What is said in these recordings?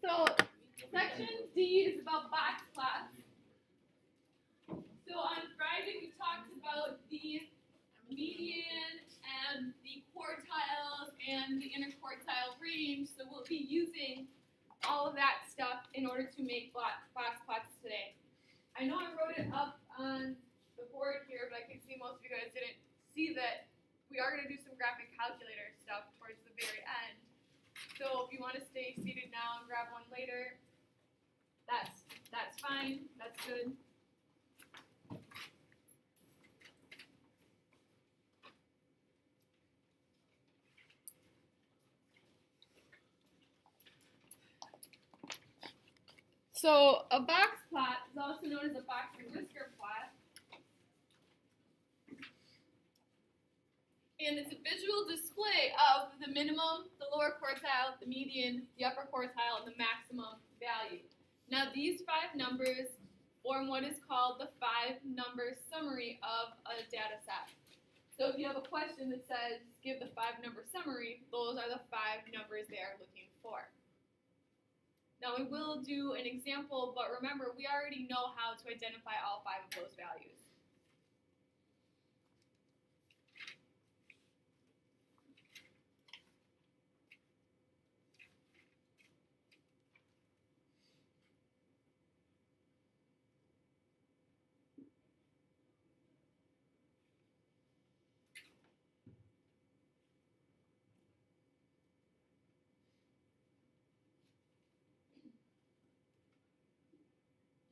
So section D is about boxplots. So on Friday we talked about the median and the quartiles and the interquartile range. So we'll be using all of that stuff in order to make boxplots today. I know I wrote it up on the board here, but I can see most of you guys didn't see that we are going to do some graphic calculator stuff towards the very end. So if you want to stay seated now and grab one later, that's fine. That's good. So a box plot is also known as a box and whisker plot. And it's a visual display of the minimum, the lower quartile, the median, the upper quartile, and the maximum value. Now these 5 numbers form what is called the 5-number summary of a data set. So if you have a question that says, give the 5-number summary, those are the 5 numbers they are looking for. Now we will do an example, but remember, we already know how to identify all 5 of those values.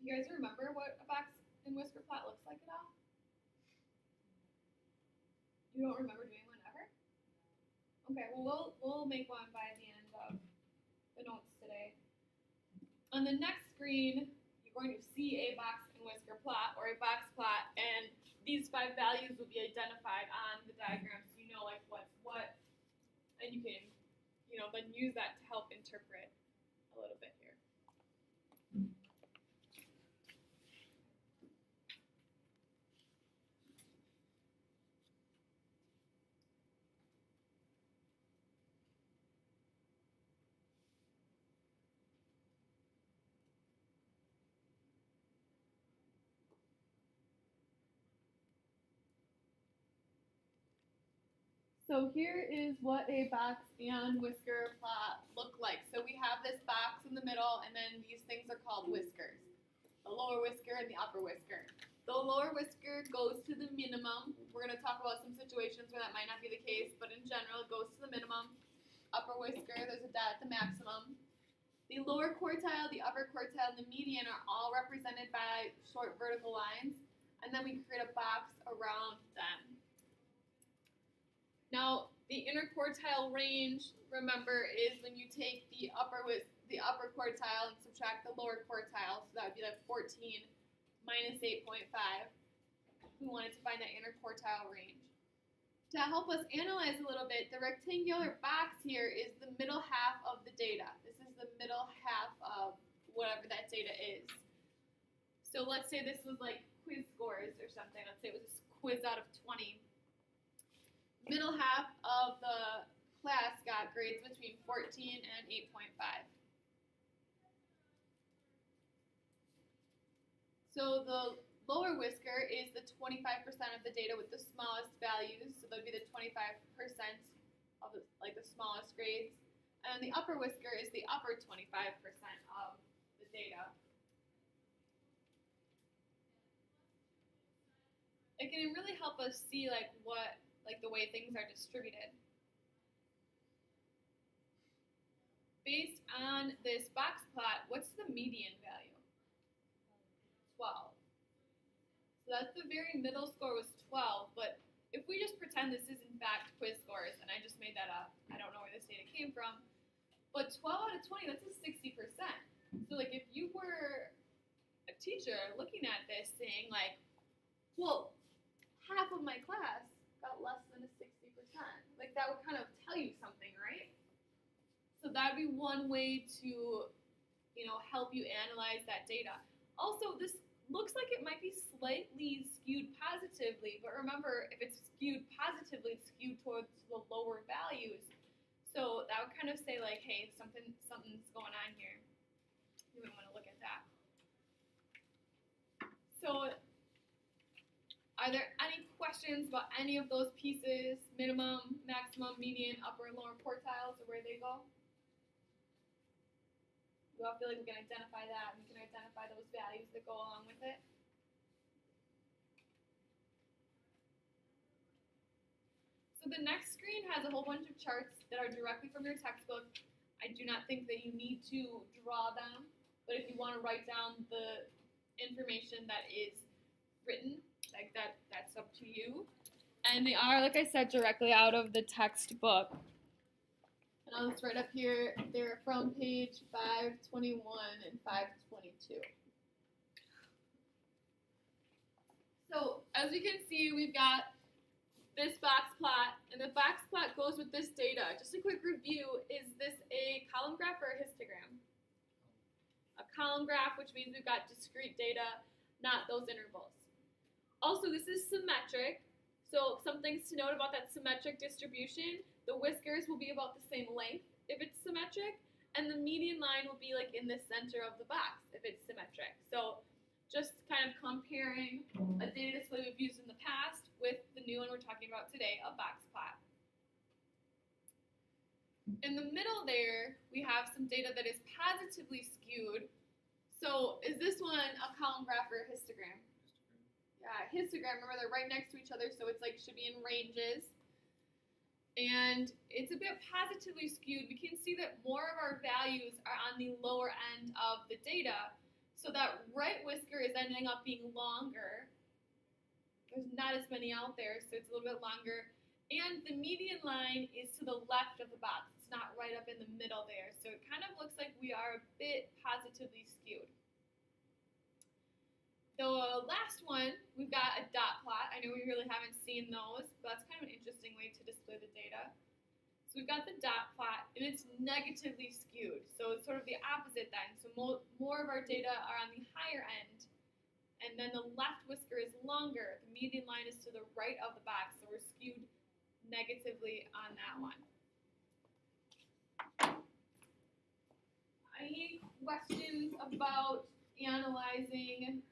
You guys remember what a box and whisker plot looks like at all? You don't remember doing one ever? Okay, well we'll make one by the end of the notes today. On the next screen, you're going to see a box and whisker plot or a box plot, and these 5 values will be identified on the diagram, so you know like what's what, and you can, then use that to help interpret a little bit here. So here is what a box and whisker plot look like. So we have this box in the middle, and then these things are called whiskers. The lower whisker and the upper whisker. The lower whisker goes to the minimum. We're going to talk about some situations where that might not be the case, but in general, it goes to the minimum. Upper whisker, there's a dot at the maximum. The lower quartile, the upper quartile, and the median are all represented by short vertical lines, and then we create a box around them. Now, the interquartile range, remember, is when you take the upper quartile and subtract the lower quartile, so that would be like 14 minus 8.5. We wanted to find that interquartile range. To help us analyze a little bit, the rectangular box here is the middle half of the data. This is the middle half of whatever that data is. So let's say this was like quiz scores or something. Let's say it was a quiz out of 20. Middle half of the class got grades between 14 and 8.5. So the lower whisker is the 25% of the data with the smallest values, so that would be the 25% of the smallest grades. And the upper whisker is the upper 25% of the data. It can really help us see the way things are distributed. Based on this box plot, what's the median value? 12. So that's the very middle score was 12, but if we just pretend this is in fact quiz scores, and I just made that up, I don't know where this data came from, but 12 out of 20, that's a 60%. So if you were a teacher looking at this saying well, half of my class got less than a 60%. That would kind of tell you something, right? So that'd be one way to, help you analyze that data. Also, this looks like it might be slightly skewed positively, but remember, if it's skewed positively, it's skewed towards the lower values. So that would kind of say hey, something's going on here. You might want to look at that. So are there any questions about any of those pieces, minimum, maximum, median, upper and lower quartiles, or where they go? Do I feel like we can identify that and we can identify those values that go along with it? So the next screen has a whole bunch of charts that are directly from your textbook. I do not think that you need to draw them, but if you want to write down the information that is written, like that's up to you. And they are, like I said, directly out of the textbook. And I'll just write up here, they're from page 521 and 522. So as we can see, we've got this box plot, and the box plot goes with this data. Just a quick review, is this a column graph or a histogram? A column graph, which means we've got discrete data, not those intervals. Also, this is symmetric, so some things to note about that symmetric distribution. The whiskers will be about the same length if it's symmetric, and the median line will be like in the center of the box if it's symmetric. So just kind of comparing a data display we've used in the past with the new one we're talking about today, a box plot. In the middle there, we have some data that is positively skewed. So is this one a column graph or a histogram? Yeah, histogram, remember they're right next to each other, so it's like should be in ranges. And it's a bit positively skewed. We can see that more of our values are on the lower end of the data. So that right whisker is ending up being longer. There's not as many out there, so it's a little bit longer. And the median line is to the left of the box. It's not right up in the middle there. So it kind of looks like we are a bit positively skewed. The last one, we've got a dot plot. I know we really haven't seen those, but that's kind of an interesting way to display the data. So we've got the dot plot, and it's negatively skewed. So it's sort of the opposite then. So more of our data are on the higher end, and then the left whisker is longer. The median line is to the right of the box, so we're skewed negatively on that one. Any questions about analyzing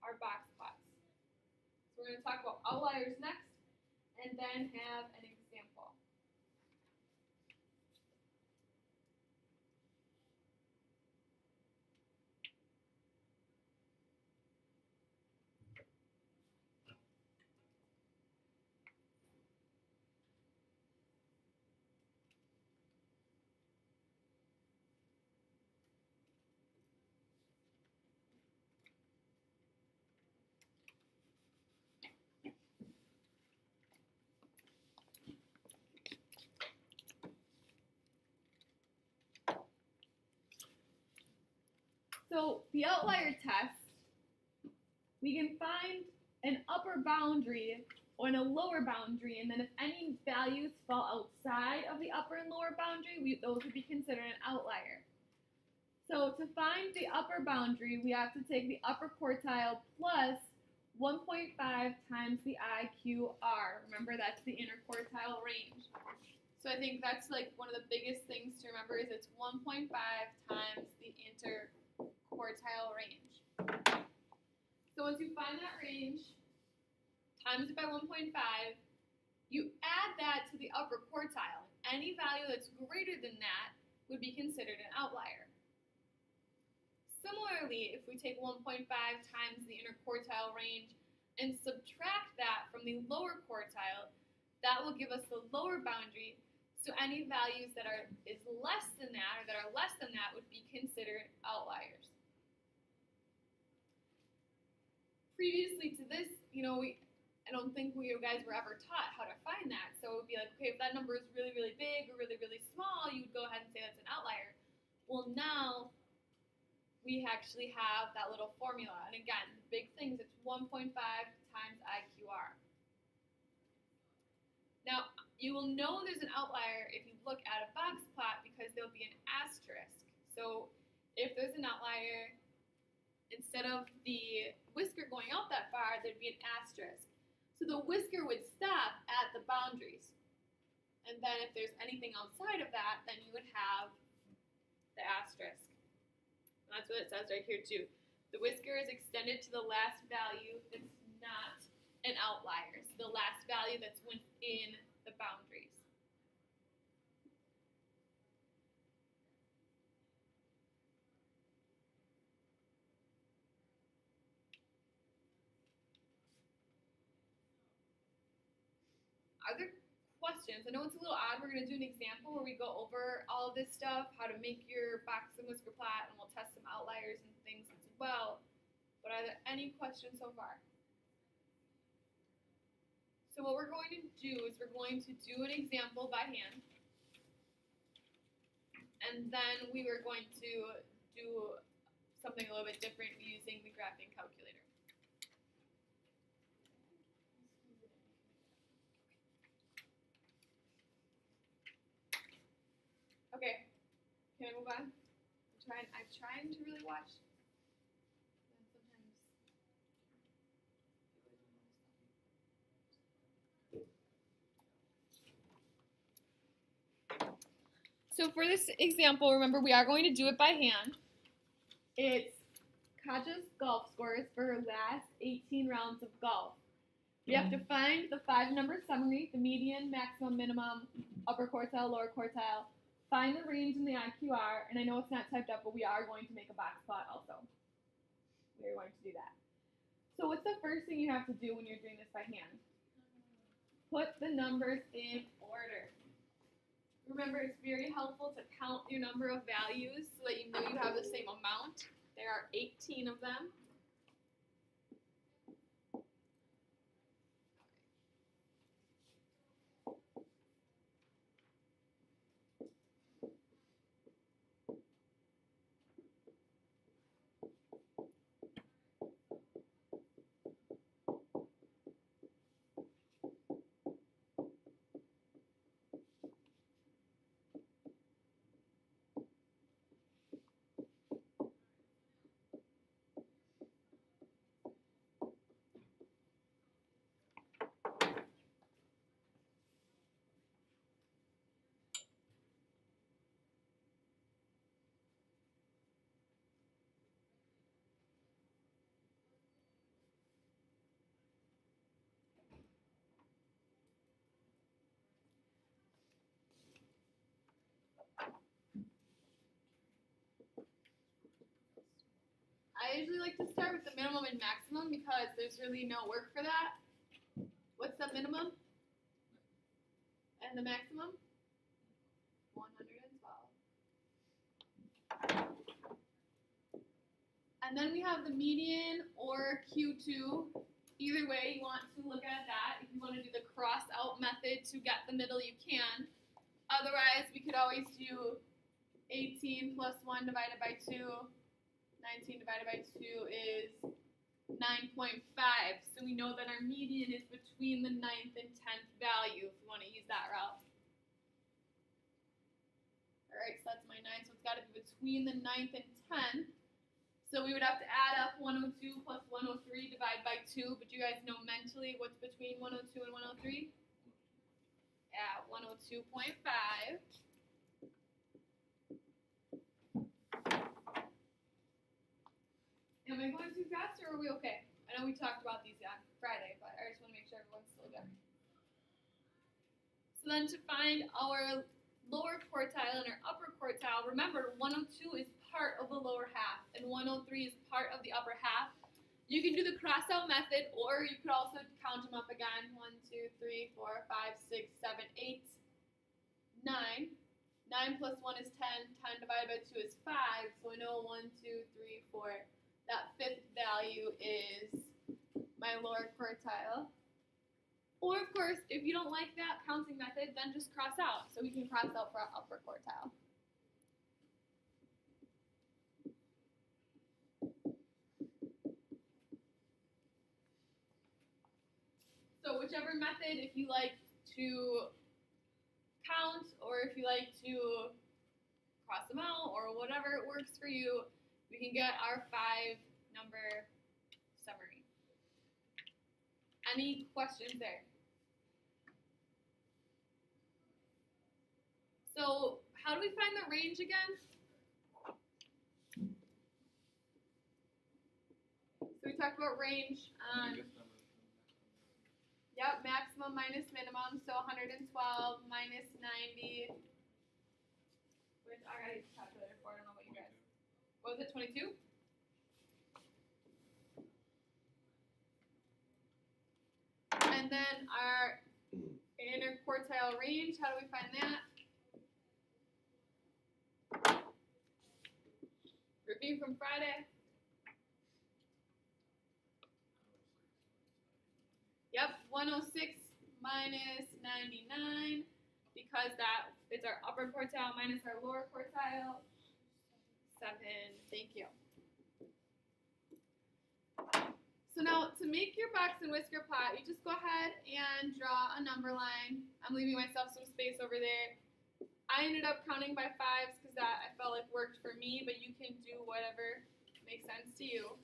our box plots? So we're going to talk about outliers next, and then have an example. So the outlier test, we can find an upper boundary and a lower boundary, and then if any values fall outside of the upper and lower boundary, those would be considered an outlier. So to find the upper boundary, we have to take the upper quartile plus 1.5 times the IQR. Remember, that's the interquartile range. So I think that's like one of the biggest things to remember is it's 1.5 times the interquartile range. So once you find that range, times it by 1.5, you add that to the upper quartile. Any value that's greater than that would be considered an outlier. Similarly, if we take 1.5 times the interquartile range and subtract that from the lower quartile, that will give us the lower boundary. So any values that is less than that or that are less than that would be considered outliers. Previously to this, I don't think you guys were ever taught how to find that. So it would be like, okay, if that number is really, really big or really, really small, you would go ahead and say that's an outlier. Well, now we actually have that little formula. And again, the big things, it's 1.5 times IQR. Now, you will know there's an outlier if you look at a box plot because there'll be an asterisk. So if there's an outlier, instead of the whisker going out that far, there'd be an asterisk. So the whisker would stop at the boundaries. And then if there's anything outside of that, then you would have the asterisk. That's what it says right here too. The whisker is extended to the last value that's not an outlier. So the last value that's within the boundaries. Other questions? I know it's a little odd. We're going to do an example where we go over all of this stuff, how to make your box and whisker plot, and we'll test some outliers and things as well. But are there any questions so far? So what we're going to do is we're going to do an example by hand. And then we were going to do something a little bit different using the graphing calculator. Okay, can I move on? I'm trying to really watch. So for this example, remember we are going to do it by hand. It's Katja's golf scores for her last 18 rounds of golf. We have to find the 5-number summary, the median, maximum, minimum, upper quartile, lower quartile. Find the range in the IQR, and I know it's not typed up, but we are going to make a box plot also. We are going to do that. So what's the first thing you have to do when you're doing this by hand? Put the numbers in order. Remember, it's very helpful to count your number of values so that you know you have the same amount. There are 18 of them. I usually like to start with the minimum and maximum because there's really no work for that. What's the minimum? And the maximum? 112. And then we have the median or Q2. Either way, you want to look at that. If you want to do the cross out method to get the middle, you can. Otherwise, we could always do 18 plus 1 divided by 2. 19 divided by 2 is 9.5. So we know that our median is between the 9th and 10th value if we want to use that route. Alright, so that's my 9. So it's got to be between the 9th and 10th. So we would have to add up 102 plus 103 divided by 2. But you guys know mentally what's between 102 and 103? Yeah, 102.5. Am I going too fast or are we okay? I know we talked about these on Friday, but I just want to make sure everyone's still good. So then to find our lower quartile and our upper quartile, remember 102 is part of the lower half and 103 is part of the upper half. You can do the cross out method or you could also count them up again. 1, 2, 3, 4, 5, 6, 7, 8, 9. 9 plus 1 is 10. 10 divided by 2 is 5. So we know 1, 2, 3, 4. That 5th value is my lower quartile. Or, of course, if you don't like that counting method, then just cross out. So we can cross out for our upper quartile. So whichever method, if you like to count or if you like to cross them out or whatever works for you, we can get our 5-number summary. Any questions there? So how do we find the range again? So we talked about range on, yep, maximum minus minimum, so 112 minus 90, which I gotta use a calculator for, I don't know what you guys, what was it, 22? And then our interquartile range, how do we find that? Review from Friday. Yep, 106 minus 99, because that is our upper quartile minus our lower quartile. 7, thank you. So now to make your box and whisker plot, you just go ahead and draw a number line. I'm leaving myself some space over there. I ended up counting by 5s because that I felt like worked for me, but you can do whatever makes sense to you.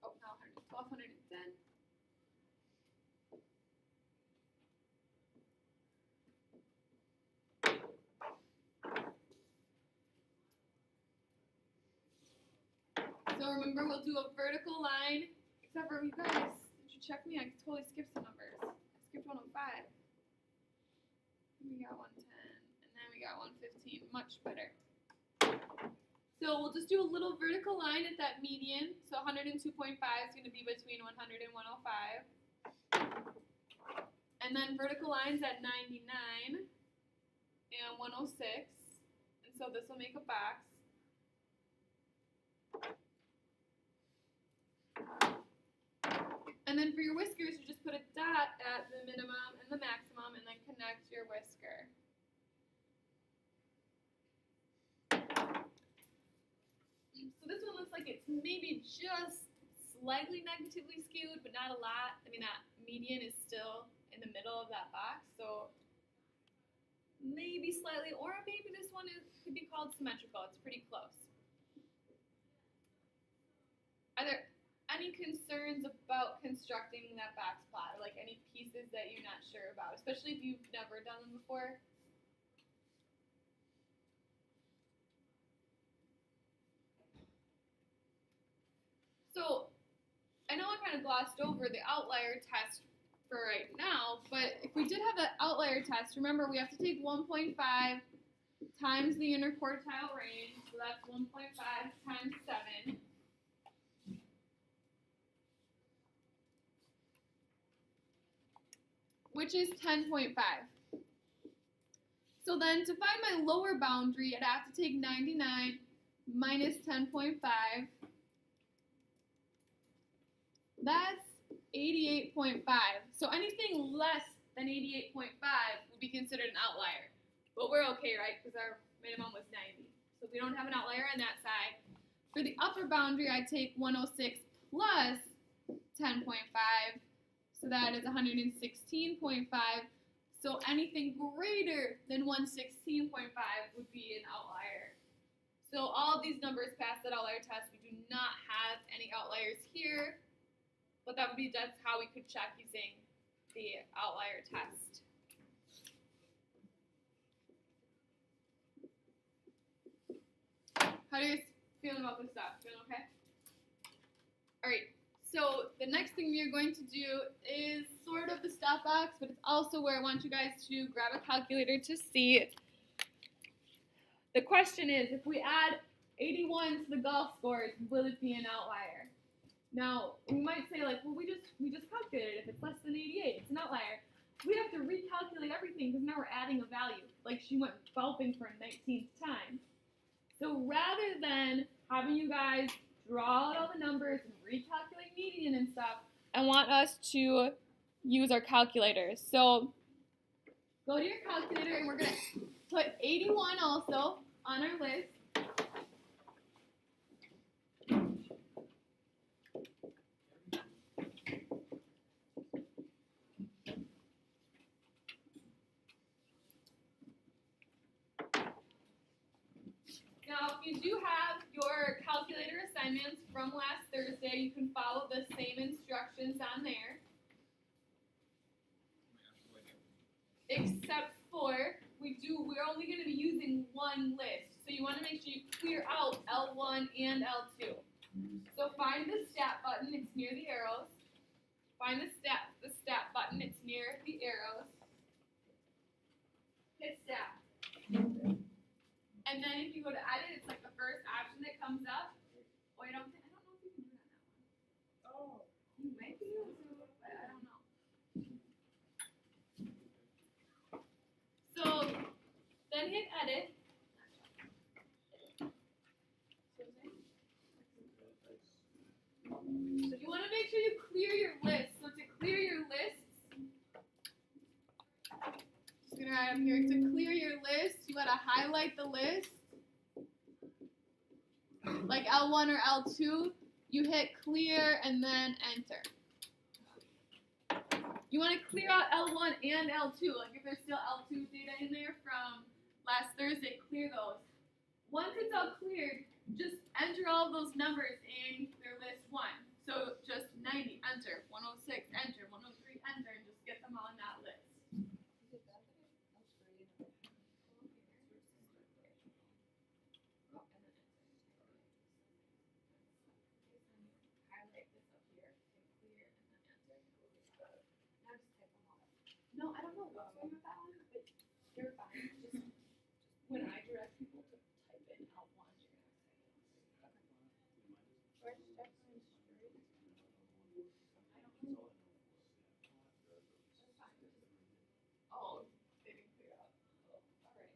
Oh, now 112, 110. So remember, we'll do a vertical line, except for you guys, did you check me? I totally skipped some numbers. I skipped 105. We got 110, and then we got 115, much better. So we'll just do a little vertical line at that median. So 102.5 is going to be between 100 and 105. And then vertical lines at 99 and 106. And so this will make a box. And then for your whiskers, you just put a dot at the minimum and the maximum and then connect your whisker. So this one looks like it's maybe just slightly negatively skewed, but not a lot. I mean, that median is still in the middle of that box, so maybe slightly, or maybe this one could be called symmetrical. It's pretty close. Are there any concerns about constructing that box plot, or like any pieces that you're not sure about, especially if you've never done them before? So I know I kind of glossed over the outlier test for right now, but if we did have an outlier test, remember we have to take 1.5 times the interquartile range, so that's 1.5 times 7. Which is 10.5. So then to find my lower boundary, I'd have to take 99 minus 10.5. That's 88.5. So anything less than 88.5 would be considered an outlier. But we're okay, right? Because our minimum was 90. So we don't have an outlier on that side. For the upper boundary, I take 106 plus 10.5. So that is 116.5. So anything greater than 116.5 would be an outlier. So all of these numbers pass that outlier test. We do not have any outliers here, but that's how we could check using the outlier test. How are you guys feeling about this stuff? Feeling okay? All right. So the next thing we are going to do is sort of the stat box, but it's also where I want you guys to grab a calculator to see. The question is, if we add 81 to the golf scores, will it be an outlier? Now, we might say like, well, we just calculated. If it's less than 88, it's an outlier. We have to recalculate everything because now we're adding a value. Like she went golfing for a 19th time. So rather than having you guys draw out all the numbers and recalculate median and stuff, I want us to use our calculators. So go to your calculator and we're going to put 81 also on our list. Now, if you do have your calculator assignments from last Thursday, you can follow the same instructions on there. Except for, we're only going to be using one list. So you want to make sure you clear out L1 and L2. So find the stat button, it's near the arrows. Find the stat button, it's near the arrows. Hit stat. And then if you go to edit, it's like the first option that comes up. Oh, I don't know if you can do it on that one. Oh. You might be able to, but I don't know. So then hit edit. So you want to make sure you clear your list. So to clear your lists, just gonna write up here. To clear your list, you gotta highlight the list. Like L1 or L2, you hit clear and then enter. You want to clear out L1 and L2. Like if there's still L2 data in there from last Thursday, clear those. Once it's all cleared, just enter all of those numbers in their list 1. So just 90, enter. 106, enter. 103, enter, and just get them all in that list. No, I don't know what's going on with that one, but you're fine. Just when I direct people to type in L1, you're gonna have to type in. Oh, they didn't clear out. All right.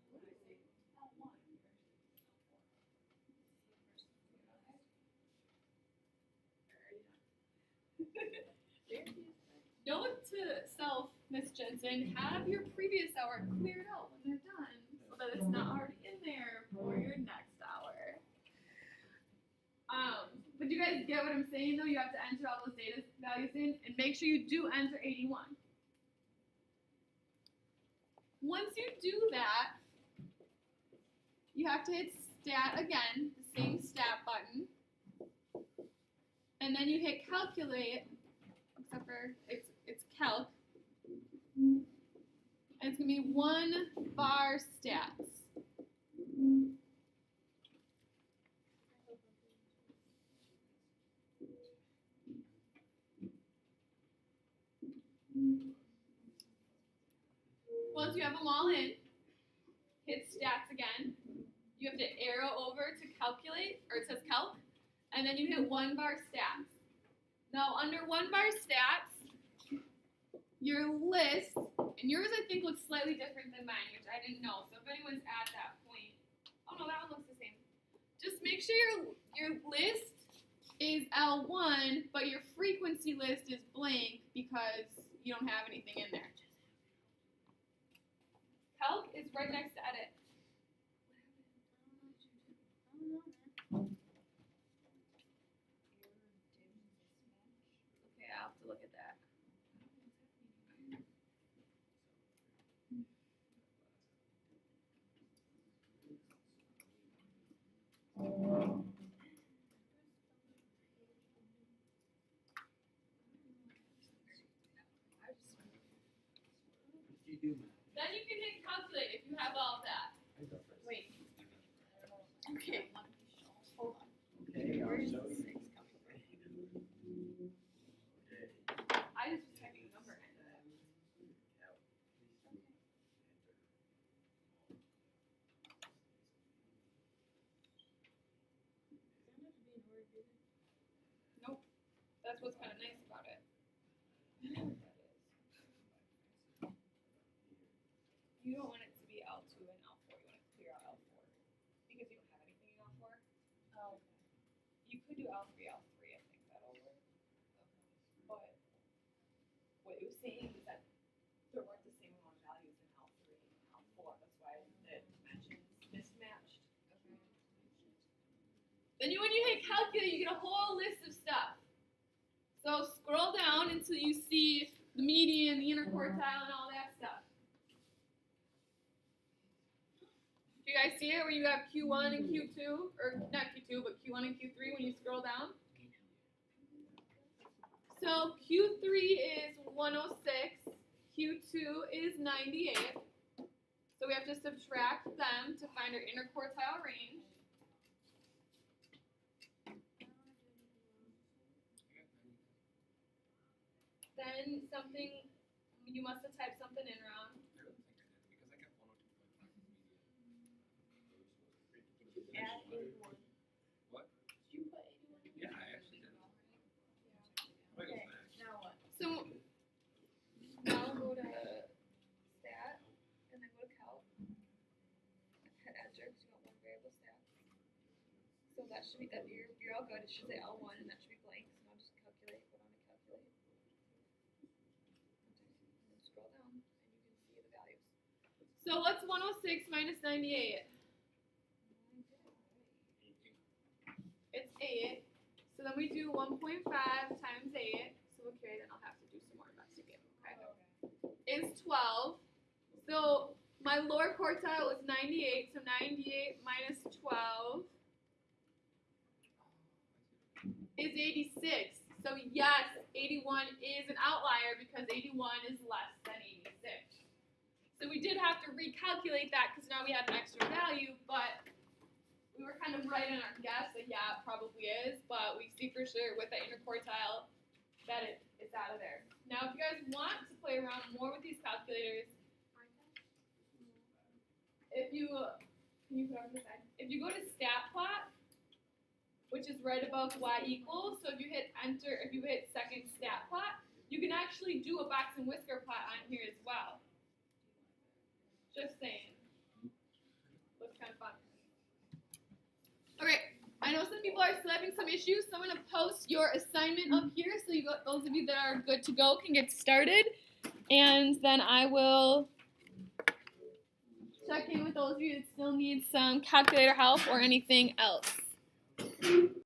What did I say? L1. Note to self, Miss Jensen, have your previous hour cleared out when they're done so that it's not already in there for your next hour. But you guys get what I'm saying though? You have to enter all those data values in and make sure you do enter 81. Once you do that, you have to hit stat again, the same stat button. And then you hit calculate, except for it's calc. And it's gonna be 1 bar stats. Once you have them all in, hit stats again. You have to arrow over to calculate, or it says calc, and then you hit 1 bar stats. Now under 1 bar stats, your list, and yours I think looks slightly different than mine, which I didn't know. So if anyone's at that point, oh no, that one looks the same. Just make sure your list is L1, but your frequency list is blank because you don't have anything in there. Calc is right next to edit. Okay, I'll have to look at that. Then you can hit calculate if you have all of that. Wait. Okay. Hold on. Okay, I'll show you. I just was typing a number in. Nope. That's what's kind of nice about it. You don't want it to be L2 and L4. You want to clear out L4 because you don't have anything in L4. Oh, okay. You could do L3, L3. I think that'll work. But what it was saying is that there weren't the same amount of values in L3 and L4. That's why the dimensions mismatched. Okay. Then when you hit calculate, you get a whole list of stuff. So scroll down until you see the median, the interquartile, and all that stuff. Do you guys see it where you have Q1 and Q2? Or not Q2, but Q1 and Q3 when you scroll down? So Q3 is 106, Q2 is 98. So we have to subtract them to find our interquartile range. then something, you must have typed something in wrong. I don't think I did because I got 102.5 median. Add 81. What? Did you put 81? Yeah, I actually did. Wait, Okay, back. now what? So now go to stat, and then go to calc. Hit enter because you want one variable stat. So that should be that you're all good. It should say L1 and that should be blank. So now just calculate. Go down to calculate. And then scroll down and you can see the values. So what's 106 minus 98? It's 8. So then we do 1.5 times 8. So okay, then I'll have to do some more investigating. Okay. Is 12. So my lower quartile is 98. So 98 minus 12 is 86. So yes, 81 is an outlier because 81 is less than 86. So we did have to recalculate that because now we had an extra value, but we were kind of right in our guess that yeah, it probably is, but we see for sure with the interquartile that it's out of there. Now, if you guys want to play around more with these calculators, if you can you put it on the side? If you go to StatPlot, which is right above y equals, so if you hit enter, if you hit second StatPlot, you can actually do a box and whisker plot on here as well. Just saying. Looks kind of fun. Okay, I know some people are still having some issues, so I'm going to post your assignment up here so those of you that are good to go can get started. And then I will check in with those of you that still need some calculator help or anything else.